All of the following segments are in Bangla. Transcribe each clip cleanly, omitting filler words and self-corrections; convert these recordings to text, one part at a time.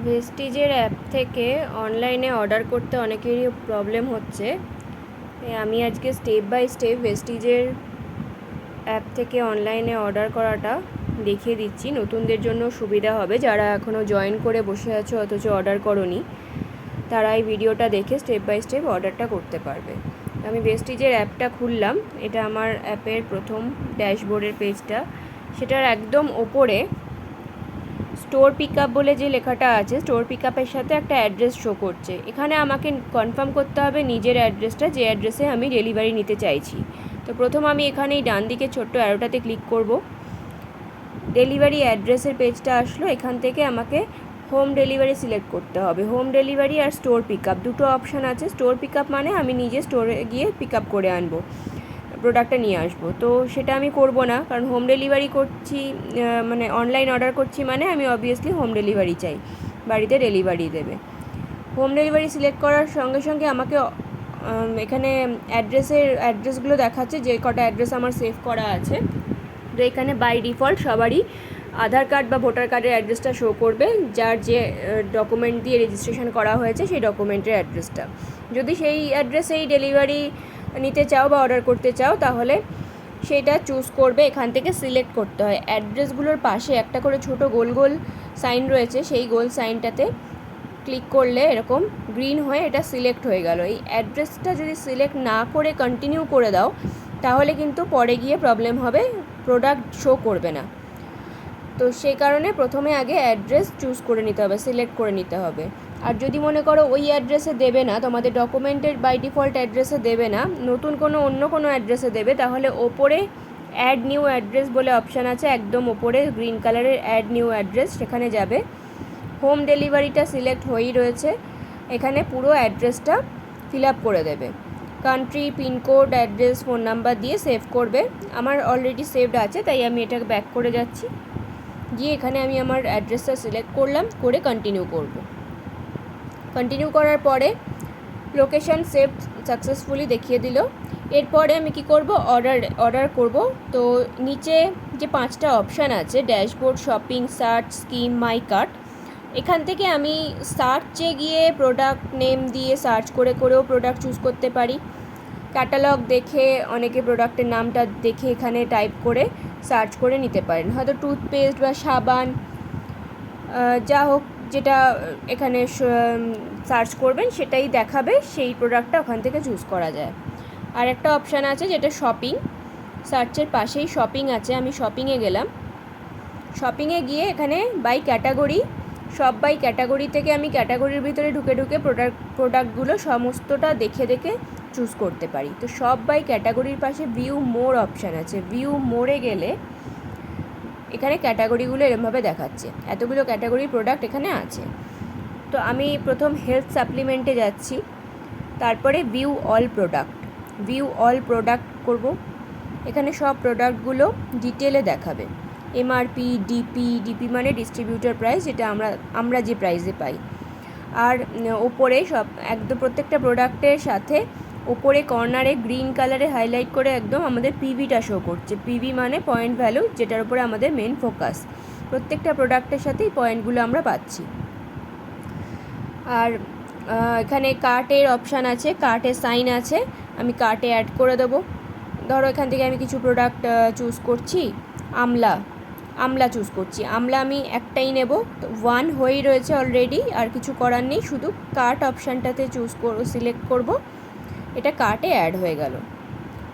ভেস্টিজের অ্যাপ থেকে অনলাইনে অর্ডার করতে অনেকেরই প্রবলেম হচ্ছে। আমি আজকে স্টেপ বাই স্টেপ ভেস্টিজের অ্যাপ থেকে অনলাইনে অর্ডার করাটা দেখিয়ে দিচ্ছি। নতুনদের জন্য সুবিধা হবে, যারা এখনও জয়েন করে বসে আছো অথচ অর্ডার করোনি, তারা এই ভিডিওটা দেখে স্টেপ বাই স্টেপ অর্ডারটা করতে পারবে। আমি ভেস্টিজের অ্যাপটা খুললাম। এটা আমার অ্যাপের প্রথম ড্যাশবোর্ডের পেজটা। সেটার একদম ওপরে স্টোর পিক আপ বলে যে লেখাটা আছে, স্টোর পিক আপের সাথে একটা অ্যাড্রেস শো করছে। এখানে আমাকে কনফার্ম করতে হবে নিজের অ্যাড্রেসটা, যে অ্যাড্রেসে আমি ডেলিভারি নিতে চাইছি। তো প্রথম আমি এখানে এই ডান দিকে ছোট্ট অ্যারোটাতে ক্লিক করব। ডেলিভারি অ্যাড্রেসের পেজটা আসলো। এখান থেকে আমাকে হোম ডেলিভারি সিলেক্ট করতে হবে। হোম ডেলিভারি আর স্টোর পিক আপ দুটো অপশান আছে। স্টোর পিক আপ মানে আমি নিজে স্টোরে গিয়ে পিক আপ করে আনবো, প্রোডাক্টটা নিয়ে আসবো। তো সেটা আমি করব না, কারণ হোম ডেলিভারি করছি, মানে অনলাইন অর্ডার করছি মানে আমি অবভিয়াসলি হোম ডেলিভারি চাই, বাড়িতে ডেলিভারি দেবে। হোম ডেলিভারি সিলেক্ট করার সঙ্গে সঙ্গে আমাকে এখানে অ্যাড্রেসগুলো দেখাচ্ছে, যে কটা অ্যাড্রেস আমার সেভ করা আছে। তো এখানে বাই ডিফল্ট সবারই আধার কার্ড বা ভোটার কার্ডের অ্যাড্রেসটা শো করবে, যার যে ডকুমেন্ট দিয়ে রেজিস্ট্রেশন করা হয়েছে সেই ডকুমেন্টের অ্যাড্রেসটা। যদি সেই অ্যাড্রেসেই ডেলিভারি নিতে চাও বা অর্ডার করতে চাও, তাহলে সেটা চুজ করবে। এখান থেকে সিলেক্ট করতে হয়। অ্যাড্রেসগুলোর পাশে একটা করে ছোট গোল গোল সাইন রয়েছে, সেই গোল সাইনটাতে ক্লিক করলে এরকম গ্রিন হয়ে এটা সিলেক্ট হয়ে গেল। এই অ্যাড্রেসটা যদি সিলেক্ট না করে কন্টিনিউ করে দাও, তাহলে কিন্তু পরে গিয়ে প্রবলেম হবে, প্রোডাক্ট শো করবে না। তো সেই কারণে প্রথমে আগে অ্যাড্রেস চুজ করে নিতে হবে, সিলেক্ট করে নিতে হবে। আর যদি মনে করো ওই অ্যাড্রেসে দেবে না, তোমাদের ডকুমেন্টের বাই ডিফল্ট অ্যাড্রেসে দেবে না, নতুন অন্য কোনো অ্যাড্রেসে দেবে, তাহলে ওপরে অ্যাড নিউ অ্যাড্রেস বলে অপশান আছে, একদম ওপরে গ্রিন কালারের অ্যাড নিউ অ্যাড্রেস, সেখানে যাবে। হোম ডেলিভারিটা সিলেক্ট হয়েই রয়েছে। এখানে পুরো অ্যাড্রেসটা ফিল আপ করে দেবে। Country, pincode, address, phone number দিয়ে সেভ করবে। আমার অলরেডি সেভড আছে, তাই আমি এটাকে ব্যাক করে যাচ্ছি। গিয়ে এখানে আমি আমার অ্যাড্রেসটা সিলেক্ট করলাম, করে কন্টিনিউ করব। কন্টিনিউ করার পরে লোকেশান সেভ সাকসেসফুলি দেখিয়ে দিল। এরপরে আমি কি করব, অর্ডার করব। তো নিচে যে 5টা অপশান আছে, ড্যাশবোর্ড, শপিং, সার্চ, স্কিম, মাই কার্ট, এখান থেকে আমি সার্চে গিয়ে প্রোডাক্ট নেম দিয়ে সার্চ করেও প্রোডাক্ট চুজ করতে পারি। ক্যাটালগ দেখে অনেকে প্রোডাক্টের নামটা দেখে এখানে টাইপ করে সার্চ করে নিতে পারেন। হয়তো টুথপেস্ট বা সাবান, যা হোক, যেটা এখানে সার্চ করবেন সেটাই দেখাবে, সেই প্রোডাক্টটা ওখান থেকে চুজ করা যায়। আর একটা অপশান আছে যেটা শপিং, সার্চের পাশেই শপিং আছে। আমি শপিংয়ে গেলাম। শপিংয়ে গিয়ে এখানে বাই ক্যাটাগরি, সব বাই ক্যাটাগরি থেকে আমি ক্যাটাগরির ভিতরে ঢুকে প্রোডাক্টগুলো সমস্তটা দেখে চুজ করতে পারি। তো সব বাই ক্যাটাগরির পাশে ভিউ মোর অপশান আছে। ভিউ মোরে গেলে এখানে ক্যাটাগরিগুলো এরমভাবে দেখাচ্ছে, এতগুলো ক্যাটাগরির প্রোডাক্ট এখানে আছে। তো আমি প্রথম হেলথ সাপ্লিমেন্টে যাচ্ছি, তারপরে ভিউ অল প্রোডাক্ট করব। এখানে সব প্রোডাক্টগুলো ডিটেলে দেখাবে। এমআরপি, ডিপি মানে ডিস্ট্রিবিউটর প্রাইস, যেটা আমরা যে প্রাইসে পাই। আর ওপরে সব একদম প্রত্যেকটা প্রোডাক্টের সাথে ওপরে কর্নারে গ্রিন কালারে হাইলাইট করে একদম আমাদের পিভিটা শো করছে। পিভি মানে পয়েন্ট ভ্যালু, যেটার উপরে আমাদের মেন ফোকাস। প্রত্যেকটা প্রোডাক্টের সাথেই পয়েন্টগুলো আমরা পাচ্ছি। আর এখানে কার্টের অপশান আছে, কার্টের সাইন আছে, আমি কার্টে অ্যাড করে দেবো। ধরো এখান থেকে আমি কিছু প্রোডাক্ট চুজ করছি, আমলা চুজ করছি। আমলা আমি একটাই নেব, তো 1 হয়েই রয়েছে অলরেডি, আর কিছু করার নেই, শুধু কার্ট অপশানটাতে সিলেক্ট করব। এটা কার্টে অ্যাড হয়ে গেল।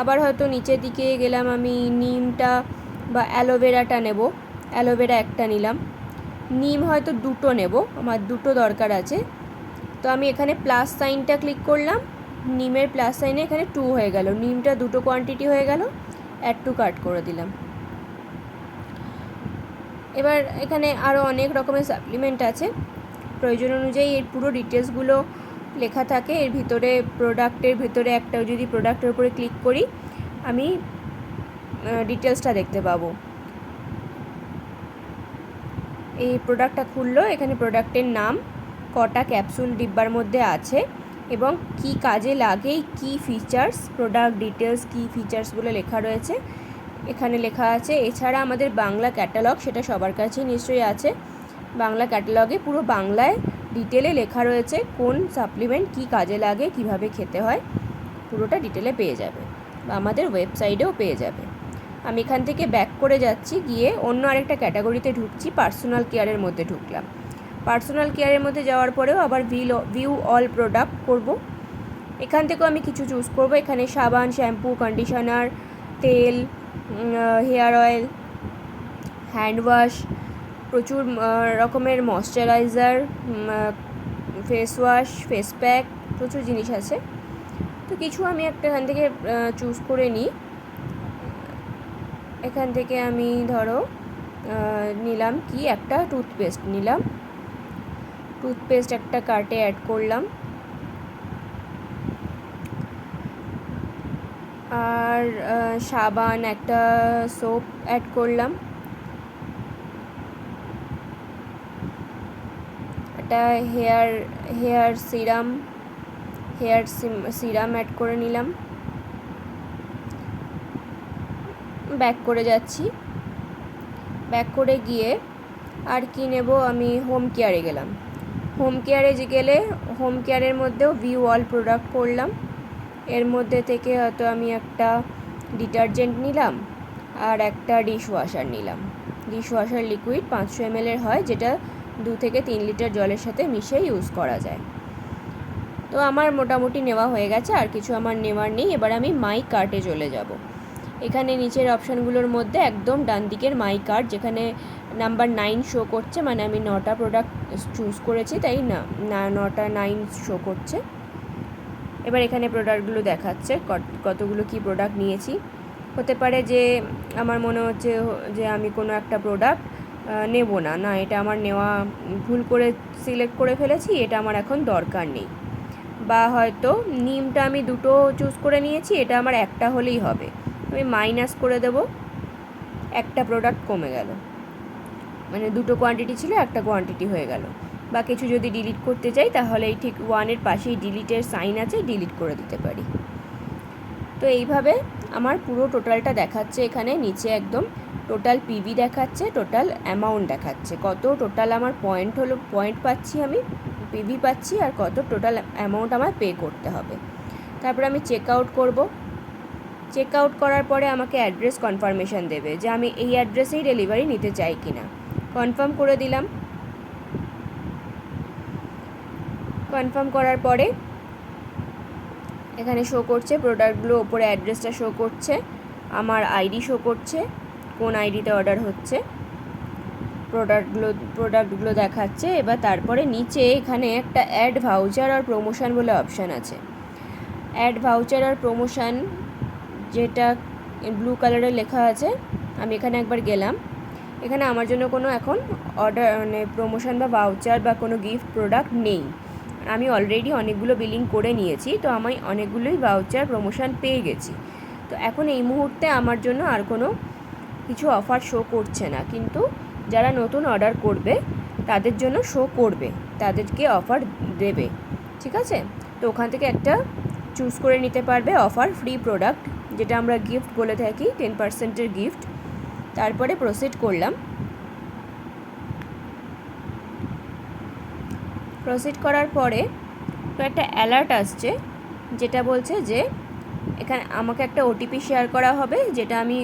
আবার হয়তো নিচের দিকে গেলাম, আমি নিমটা বা অ্যালোভেরাটা নেব, অ্যালোভেরা একটা নিলাম। নিম হয়তো 2টো নেব, আমার 2টো দরকার আছে। তো আমি এখানে প্লাস সাইনটা ক্লিক করলাম, নিমের প্লাস সাইনে এখানে 2 হয়ে গেল, নিমটা 2টো কোয়ান্টিটি হয়ে গেল, অ্যাড টু কার্ট করে দিলাম। এবার এখানে আরও অনেক রকমের সাপ্লিমেন্ট আছে, প্রয়োজন অনুযায়ী এর পুরো ডিটেলসগুলো লেখা থাকে। এর ভিতরে প্রোডাক্টের ভিতরে একটা যদি প্রোডাক্টের উপরে ক্লিক করি, আমি ডিটেলসটা দেখতে পাবো। এই প্রোডাক্টটা খুললো, এখানে প্রোডাক্টের নাম, কটা ক্যাপসুল ডিব্বার মধ্যে আছে, এবং কি কাজে লাগে, কি ফিচার্স, প্রোডাক্ট ডিটেলস, কি ফিচার্সগুলো লেখা রয়েছে এখানে লেখা আছে। এছাড়া আমাদের বাংলা ক্যাটালগ, সেটা সবার কাছেই নিশ্চয়ই আছে। বাংলা ক্যাটালগে পুরো বাংলায় ডিটেলে লেখা রয়েছে কোন সাপ্লিমেন্ট কী কাজে লাগে, কিভাবে খেতে হয়, পুরোটা ডিটেলে পেয়ে যাবে, বা আমাদের ওয়েবসাইটেও পেয়ে যাবে। আমি এখান থেকে ব্যাক করে যাচ্ছি, গিয়ে অন্য আরেকটা ক্যাটাগরিতে ঢুকছি, পার্সোনাল কেয়ারের মধ্যে ঢুকলাম। পার্সোনাল কেয়ারের মধ্যে যাওয়ার পরেও আবার ভিউ অল প্রোডাক্ট করব। এখান থেকেও আমি কিছু চুজ করব। এখানে সাবান, শ্যাম্পু, কন্ডিশনার, তেল, হেয়ার অয়েল, হ্যান্ড ওয়াশ, প্রচুর রকমের moisturiser, face wash, face pack, প্রচুর জিনিস আছে। তো কিছু আমি একটা এখান থেকে চুজ করে নিই। এখান থেকে আমি ধরো নিলাম কি, একটা টুথপেস্ট নিলাম। টুথপেস্ট একটা কার্টে অ্যাড করলাম। আর সাবান, একটা সোপ অ্যাড করলাম। একটা হেয়ার সিরাম অ্যাড করে নিলাম। ব্যাক করে যাচ্ছি। ব্যাক করে গিয়ে আর কি নেব, আমি হোম কেয়ারে গেলাম। হোম কেয়ারের মধ্যেও ভিউ অল প্রোডাক্ট করলাম। এর মধ্যে থেকে হয়তো আমি একটা ডিটারজেন্ট নিলাম আর একটা ডিশওয়াশার নিলাম। ডিশওয়াশার লিকুইড 500 ml হয়, যেটা 2 থেকে 3 লিটার জলের সাথে মিশিয়ে ইউজ করা যায়। তো আমার মোটামুটি নেওয়া হয়ে গেছে, আর কিছু আমার নেওয়ার নেই। এবার আমি মাই কার্টে চলে যাব। এখানে নিচের অপশানগুলোর মধ্যে একদম ডান দিকের মাই কার্ট, যেখানে নাম্বার 9 শো করছে, মানে আমি 9টা প্রোডাক্ট চুজ করেছি, তাই না 9 শো করছে। এবার এখানে প্রোডাক্টগুলো দেখাচ্ছে কতগুলো কি প্রোডাক্ট নিয়েছি। হতে পারে যে আমার মনে হচ্ছে যে আমি কোনো একটা প্রোডাক্ট নেব না, এটা আমার নেওয়া ভুল করে সিলেক্ট করে ফেলেছি, এটা আমার এখন দরকার নেই। বা হয়তো নিমটা আমি 2টো চুজ করে নিয়েছি, এটা আমার একটা হলেই হবে, আমি মাইনাস করে দেব, একটা প্রোডাক্ট কমে গেল, মানে 2টো কোয়ান্টিটি ছিল, একটা কোয়ান্টিটি হয়ে গেল। বা কিছু যদি ডিলিট করতে চাই, তাহলে এই ঠিক 1-এর পাশেই ডিলিটের সাইন আছে, ডিলিট করে দিতে পারি। তো এইভাবে আমার পুরো টোটালটা দেখাচ্ছে। এখানে নিচে একদম টোটাল পিভি দেখাচ্ছে, টোটাল অ্যামাউন্ট দেখাচ্ছে, কত টোটাল আমার পয়েন্ট পাচ্ছি, আমি পিভি পাচ্ছি, আর কত টোটাল অ্যামাউন্ট আমার পে করতে হবে। তারপরে আমি চেক আউট করব। চেক আউট করার পরে আমাকে অ্যাড্রেস কনফার্মেশন দেবে যে আমি এই অ্যাড্রেসেই ডেলিভারি নিতে চাই কিনা। কনফার্ম করে দিলাম। কনফার্ম করার পরে এখানে শো করছে প্রোডাক্টগুলো, ওপরে অ্যাড্রেসটা শো করছে, আমার আইডি শো করছে, কোন আইডিতে অর্ডার হচ্ছে, প্রোডাক্টগুলো দেখাচ্ছে। এবার তারপরে নিচে এখানে একটা অ্যাড ভাউচার আর প্রমোশন বলে অপশান আছে। অ্যাড ভাউচার আর প্রমোশন, যেটা ব্লু কালারে লেখা আছে, আমি এখানে একবার গেলাম। এখানে আমার জন্য কোনো এখন অর্ডার মানে প্রমোশন বা ভাউচার বা কোনো গিফট প্রোডাক্ট নেই। আমি অলরেডি অনেকগুলো বিলিং করে নিয়েছি, তো আমি অনেকগুলোই ভাউচার প্রমোশন পেয়ে গেছি। তো এখন এই মুহূর্তে আমার জন্য আর কোনো কিছু অফার শো করছে না, কিন্তু যারা নতুন অর্ডার করবে তাদের জন্য শো করবে, তাদেরকে অফার দেবে। ঠিক আছে, তো ওখান থেকে একটা চুজ করে নিতে পারবে অফার ফ্রি প্রোডাক্ট, যেটা আমরা গিফট বলে থাকি, 10%-এর গিফট। তারপরে প্রসিড করলাম। প্রসিড করার পরে তো একটা অ্যালার্ট আসছে, যেটা বলছে যে এখানে আমাকে একটা ওটিপি শেয়ার করা হবে, যেটা আমি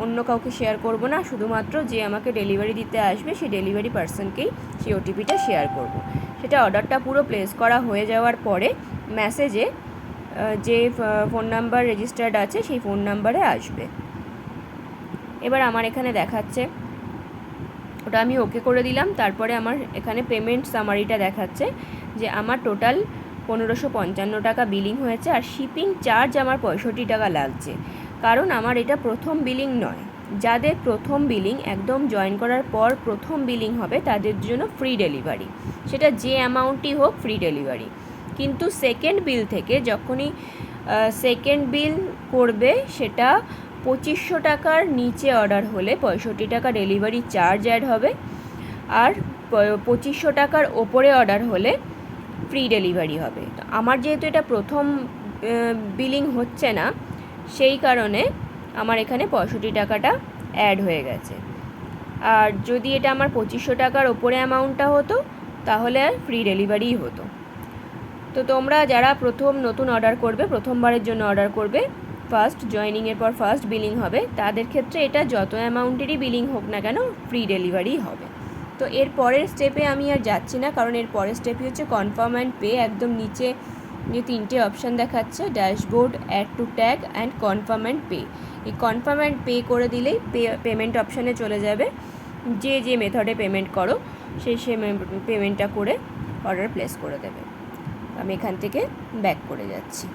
অন্য কাউকে শেয়ার করব না, শুধুমাত্র যে আমাকে ডেলিভারি দিতে আসবে সেই ডেলিভারি পার্সনকেই সেই ওটিপিটা শেয়ার করব। সেটা অর্ডারটা পুরো প্লেস করা হয়ে যাওয়ার পরে মেসেজে যে ফোন নাম্বার রেজিস্টার্ড আছে সেই ফোন নাম্বারে আসবে। এবার আমার এখানে দেখাচ্ছে, ওটা আমি ওকে করে দিলাম। তারপরে আমার এখানে পেমেন্ট সামারিটা দেখাচ্ছে যে আমার টোটাল 1555 টাকা বিলিং হয়েছে, আর শিপিং চার্জ আমার 65 টাকা লাগছে, কারণ আমার এটা প্রথম বিলিং নয়। যাদের প্রথম বিলিং একদম জয়েন করার পর প্রথম বিলিং হবে, তাদের জন্য ফ্রি ডেলিভারি, সেটা যে অ্যামাউন্টই হোক ফ্রি ডেলিভারি। কিন্তু সেকেন্ড বিল থেকে যখনই সেকেন্ড বিল করবে, সেটা 2500 টাকার নিচে অর্ডার হলে 65 টাকা ডেলিভারি চার্জ অ্যাড হবে, আর 2500 টাকার ওপরে অর্ডার হলে ফ্রি ডেলিভারি হবে। তো আমার যেহেতু এটা প্রথম বিলিং হচ্ছে না, সেই কারণে আমার এখানে 65 টাকাটা অ্যাড হয়ে গেছে। আর যদি এটা আমার 2500 টাকার ওপরে অ্যামাউন্টটা হতো তাহলে আর ফ্রি ডেলিভারিই হতো। তো তোমরা যারা নতুন অর্ডার করবে, প্রথমবারের জন্য অর্ডার করবে, ফার্স্ট জয়েনিংয়ের পর ফার্স্ট বিলিং হবে, তাদের ক্ষেত্রে এটা যত অ্যামাউন্টেরই বিলিং হোক না কেন ফ্রি ডেলিভারি হবে। তো এর পরের স্টেপে আমি আর যাচ্ছি না, কারণ এর পরের স্টেপই হচ্ছে কনফার্ম অ্যান্ড পে। একদম নিচে যে 3টে অপশান দেখাচ্ছে, dashboard, add to tag and confirm and pay, এই কনফার্ম অ্যান্ড পে করে দিলেই পেমেন্ট অপশানে চলে যাবে। যে মেথডে পেমেন্ট করো সেই পেমেন্টটা করে অর্ডার প্লেস করে দেবে। আমি এখান থেকে ব্যাক করে যাচ্ছি।